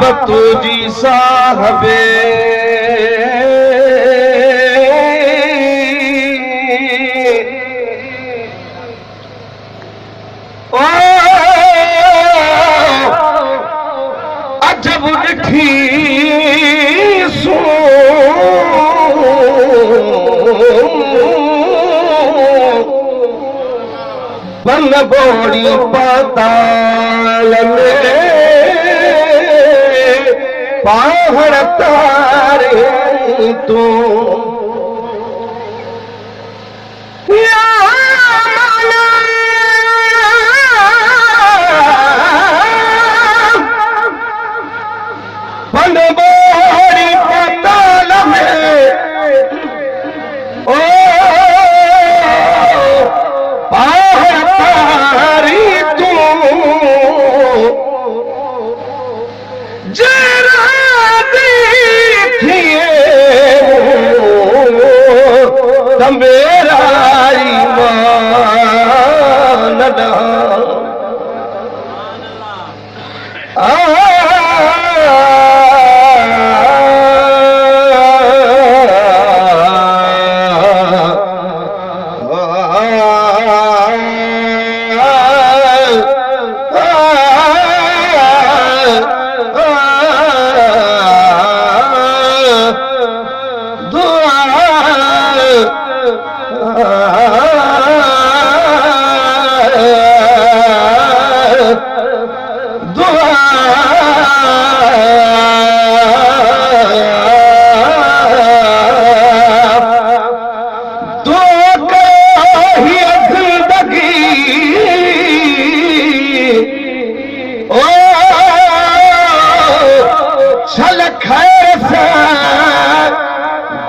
मोहब्बत जी साहबे ओ अजब ॾिठी सो बन बोड़ी पाताल में पहाड़ तारे तू बन बोड़ी पाताल में ओ पहाड़ तारी तू जरा मेरा ईमान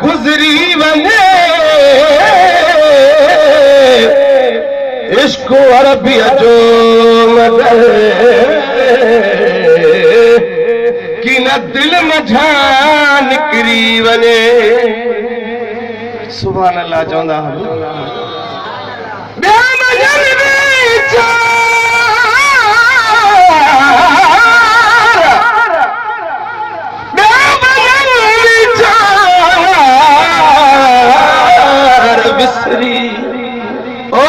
गुजरी वने इश्क अरबी जो मगर कि न दिल में जान निकरी वने सुभान अल्लाह चौंदा बिसरी ओ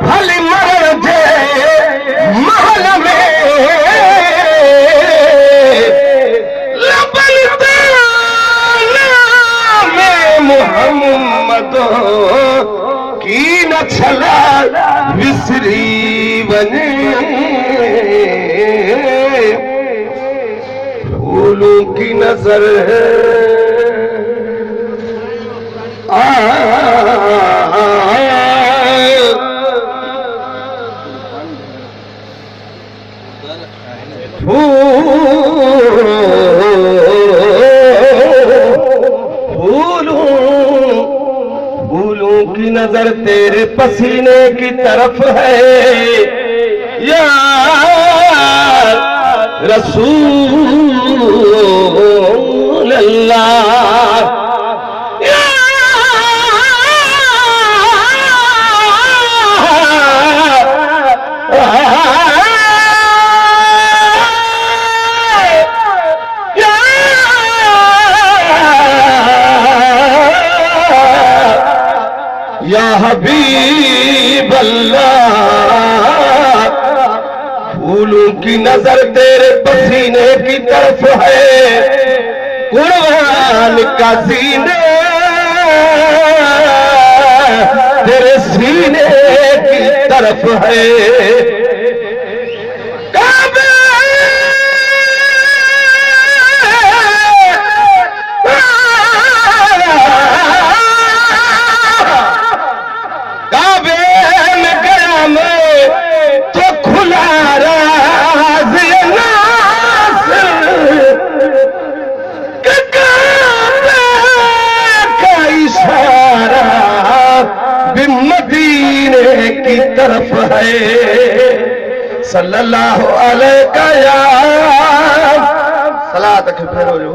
भली मर जे महल में लबन में मोहम्मद की न छला बिसरी बने फूलों की नजर फूलों की नजर तेरे पसीने की तरफ है या रसूल अल्लाह या हबीब अल्लाह फूलों की नजर तेरे पसीने की तरफ है कुर्बान का सीने तेरे सीने की तरफ है मदीने की तरफ है सल्लल्लाहु अलैहि सलात के फेरो जो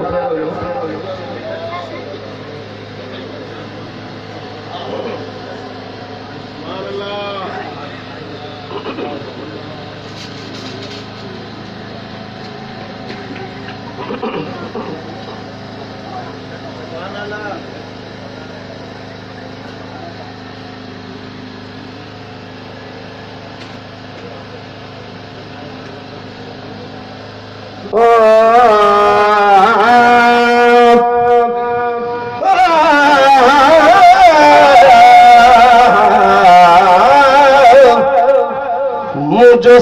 मुझो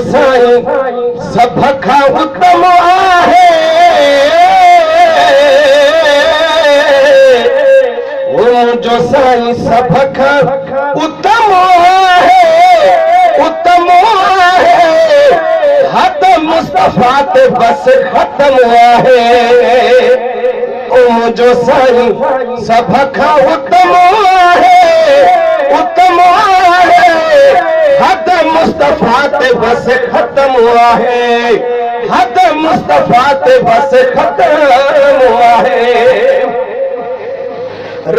साईं सभ खां उत्तम आहे मुझो साईं सभ खां उत्तम आहे हद मुस्तफा ते बस ख़त्म आहे मुझो साईं सभ खां उत्तम आहे हद मुस्तफा ते बस ख़त्म आहे हद मुस्तफा ते बस ख़त्म आहे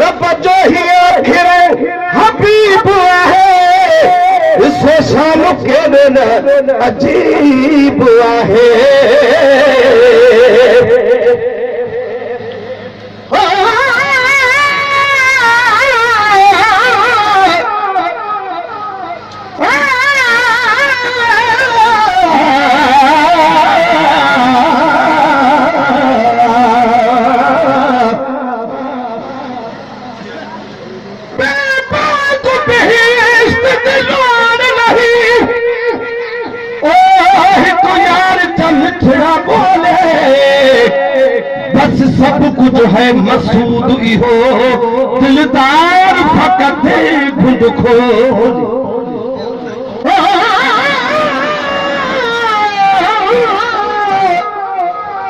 रब जो ही आखिर हबीब आहे शाम केॾो न अजीब आहे बस सब कुछ है मसूद इहो दिलदार फकत घुंड खोल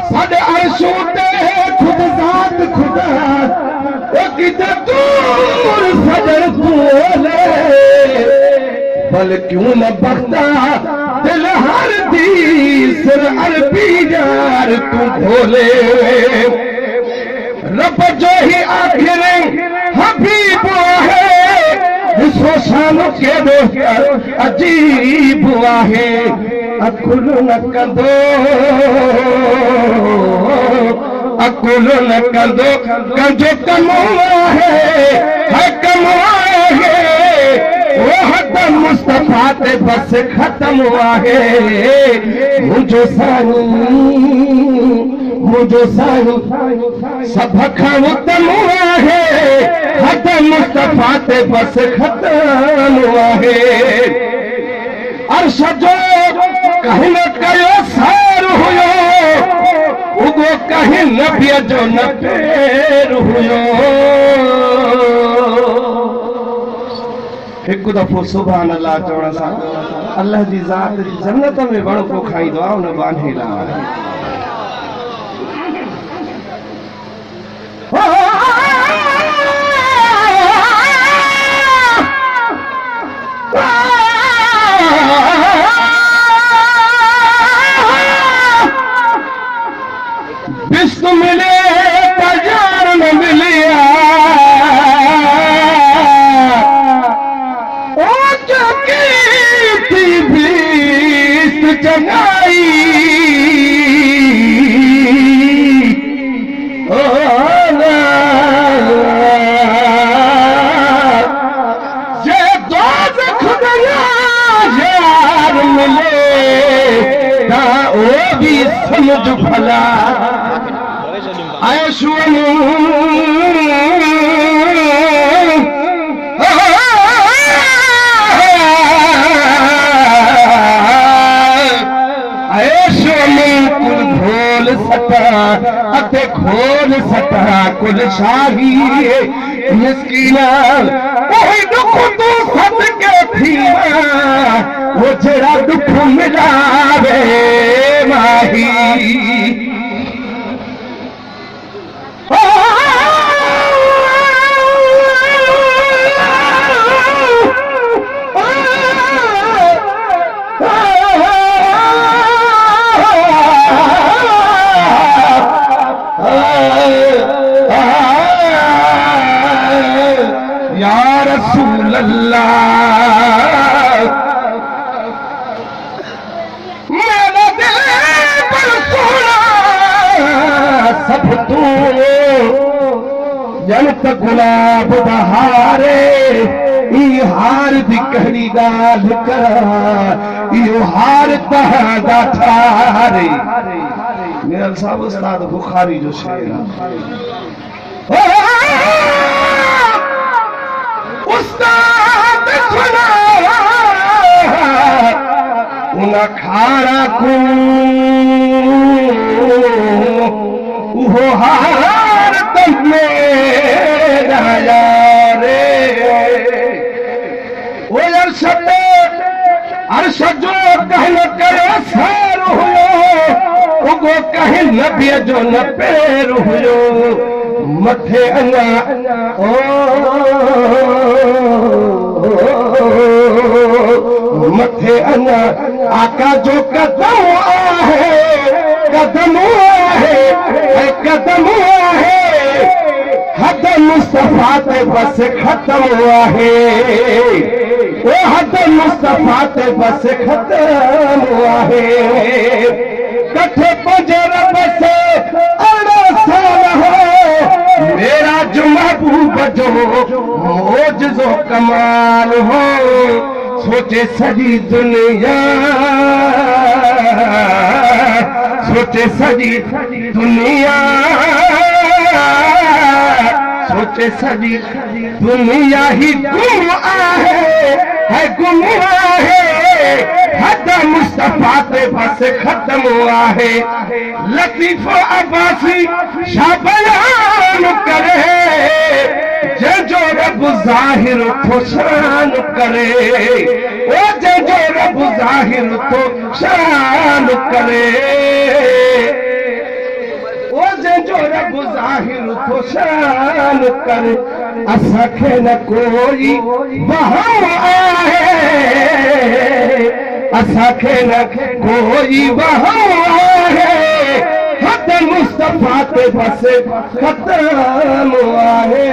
साडे अर्शों ते खुद जात खुदा दूर सजर बोले बल क्यों न बख्ता दिल हर दी सिर अरबी यार तू भोले रब जो ही आखिर हबीब है शान केॾो अजीब आहे अकुल न कंदो कंजो कम आहे हद मुस्तफा ते बस ख़त्म आहे मुझो साईं सभ खां उत्तम आहे हद मुस्तफा ते बस ख़त्म आहे अर्श जो कहीं न कयो सार हुयो उगो कहीं नबीअ जो न पेर हुयो एक दफ़ो सुभान अल्लाह चवण सां अल्लाह जी ज़ात जन्नत में वण को खाईंदो आहे उन बांधे लाइ विष्णु मिले तैयार न मिलिया जगाई जे दोज़ख दया यार मिले ता ओ भी समझ भला ऐशो खोल सटा कुल शाही मिस्कीना ओही दुख तू सद के थीना वो जरा दुख मिलावे माही रसूल अल्लाह मेरा दिल पर सोना सब तू जनत गुलाब बहारे ई हार दी कहड़ी गाल कर इहो हार तहां ठारे मेरा साहब उस्ताद बुखारी जो शेर उस्ताद सुना उन खाड़ा को उहो हार तमे राया रे ओ अरशद जो कहन करे सार हुयो उगो कहे नबी जो न पैर हुयो मथे अना ओ मथे अना आका जो कदम आहे कदम आहे हद मुस्तफा ते बस खत्म आहे ओ हद मुस्तफा ते बस खत्म आहे कथे पंजे रब से अड़ा साल हो मेरा जो महबूब जो मोजज़ो कमाल हो सोचे सजी दुनिया सोचे सजी दुनिया सोचे सजी दुनिया ही गुम है गुम आहे हद मुस्तफा ते बस खत्म आहे लतीफ अब्बासी शाबयान करे जो रब जाहिर तो शान करे ओ जो रब जाहिर तो शान करे ओ जो रब जाहिर तो शान करे असांखे न कोई वहम आहे असांखे न कोई वहम आहे हद मुस्तफा ते बस खत्म आहे